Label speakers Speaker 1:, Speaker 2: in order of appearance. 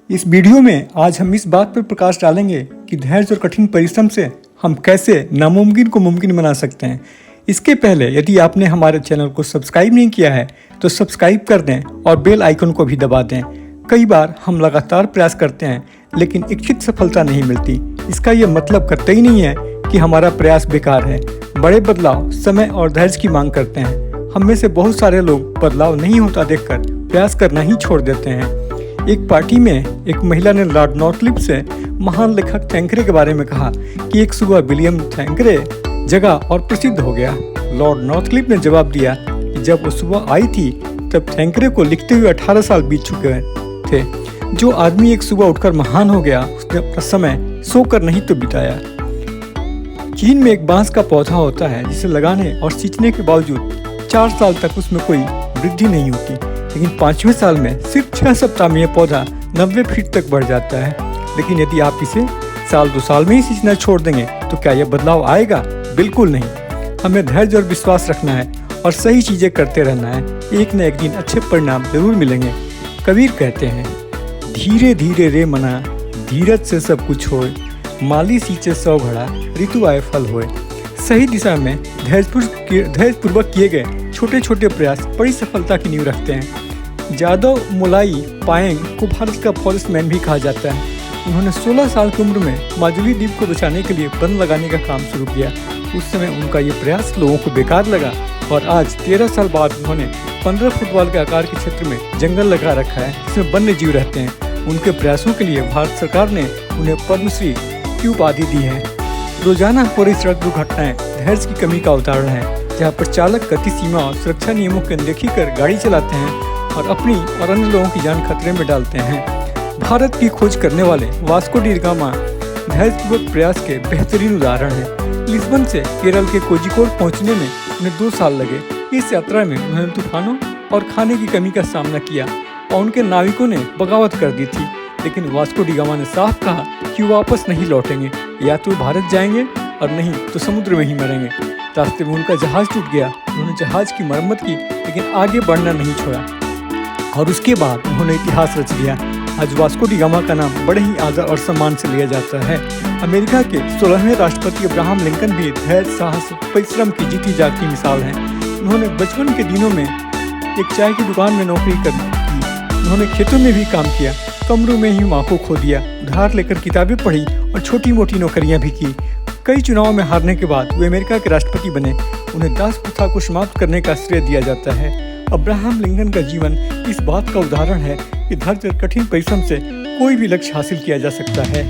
Speaker 1: इस वीडियो में आज हम इस बात पर प्रकाश डालेंगे कि धैर्य और कठिन परिश्रम से हम कैसे नामुमकिन को मुमकिन बना सकते हैं। इसके पहले यदि आपने हमारे चैनल को सब्सक्राइब नहीं किया है तो सब्सक्राइब कर दें और बेल आइकन को भी दबा दें। कई बार हम लगातार प्रयास करते हैं लेकिन इच्छित सफलता नहीं मिलती। इसका ये मतलब कतई नहीं है कि हमारा प्रयास बेकार है। बड़े बदलाव समय और धैर्य की मांग करते हैं। हम में से बहुत सारे लोग बदलाव नहीं होता देखकर प्रयास करना ही छोड़ देते हैं। एक पार्टी में एक महिला ने लॉर्ड नॉर्थलिप से महान लेखक थैंकरे के बारे में कहा कि एक सुबह विलियम थैंकरे जगा और प्रसिद्ध हो गया। लॉर्ड नॉर्थलिप ने जवाब दिया कि जब वो सुबह आई थी तब थैंकरे को लिखते हुए 18 साल बीत चुके थे। जो आदमी एक सुबह उठकर महान हो गया उसने अपना समय सोकर नहीं तो बिताया। चीन में एक बांस का पौधा होता है जिसे लगाने और सींचने के बावजूद 4 साल तक उसमें कोई वृद्धि नहीं होती, लेकिन 5वें साल में सिर्फ 6 सप्ताह में यह पौधा 90 फीट तक बढ़ जाता है। लेकिन यदि आप इसे साल 2 साल में ही सींचना छोड़ देंगे तो क्या यह बदलाव आएगा? बिल्कुल नहीं। हमें धैर्य और विश्वास रखना है और सही चीजें करते रहना है। एक न एक दिन अच्छे परिणाम जरूर मिलेंगे। कबीर कहते हैं, धीरे धीरे रे मना, धीरज से सब कुछ होए, माली सींचे 100 घड़ा, ऋतु आए फल होए। सही दिशा में धैर्यपूर्वक किए गए छोटे छोटे प्रयास बड़ी सफलता की नींव रखते हैं। जादव मोलाई पाएंग को भारत का फॉरेस्ट मैन भी कहा जाता है। उन्होंने 16 साल की उम्र में माजुली द्वीप को बचाने के लिए वन लगाने का काम शुरू किया। उस समय उनका ये प्रयास लोगों को बेकार लगा और आज 13 साल बाद उन्होंने 15 फुटबॉल के आकार के क्षेत्र में जंगल लगा रखा है जिसमें वन्य जीव रहते हैं। उनके प्रयासों के लिए भारत सरकार ने उन्हें पद्मश्री की उपाधि दी है। रोजाना हो रही सड़क दुर्घटनाएं धैर्य की कमी का उदाहरण है, जहाँ पर चालक गति सीमा और सुरक्षा नियमों की अनदेखी कर गाड़ी चलाते हैं और अपनी और अन्य लोगों की जान खतरे में डालते हैं। भारत की खोज करने वाले वास्को डी गामा धैर्यपूर्वक प्रयास के बेहतरीन उदाहरण है। लिस्बन से केरल के कोझिकोड पहुंचने में उन्हें 2 साल लगे। इस यात्रा में उन्होंने तूफानों और खाने की कमी का सामना किया और उनके नाविकों ने बगावत कर दी थी, लेकिन वास्को डी गामा ने साफ कहा कि वो वापस नहीं लौटेंगे। या तो भारत जाएंगे और नहीं तो समुद्र में ही मरेंगे। रास्ते में उनका जहाज टूट गया। उन्होंने जहाज की मरम्मत की लेकिन आगे बढ़ना नहीं छोड़ा और उसके बाद उन्होंने इतिहास रच दिया। आज वास्को डी गामा का नाम बड़े ही आदर और सम्मान से लिया जाता है। अमेरिका के 16वें राष्ट्रपति अब्राहम लिंकन भी धैर्य, साहस, परिश्रम की जीती जागती मिसाल हैं। उन्होंने बचपन के दिनों में एक चाय की दुकान में नौकरी की। उन्होंने खेतों में भी काम किया, कमरों में ही आंखों खो दिया, उधार लेकर किताबें पढ़ी और छोटी मोटी नौकरियां भी की। कई चुनाव में हारने के बाद वे अमेरिका के राष्ट्रपति बने। उन्हें दास प्रथा को समाप्त करने का श्रेय दिया जाता है। अब्राहम लिंकन का जीवन इस बात का उदाहरण है कि धैर्य और कठिन परिश्रम से कोई भी लक्ष्य हासिल किया जा सकता है।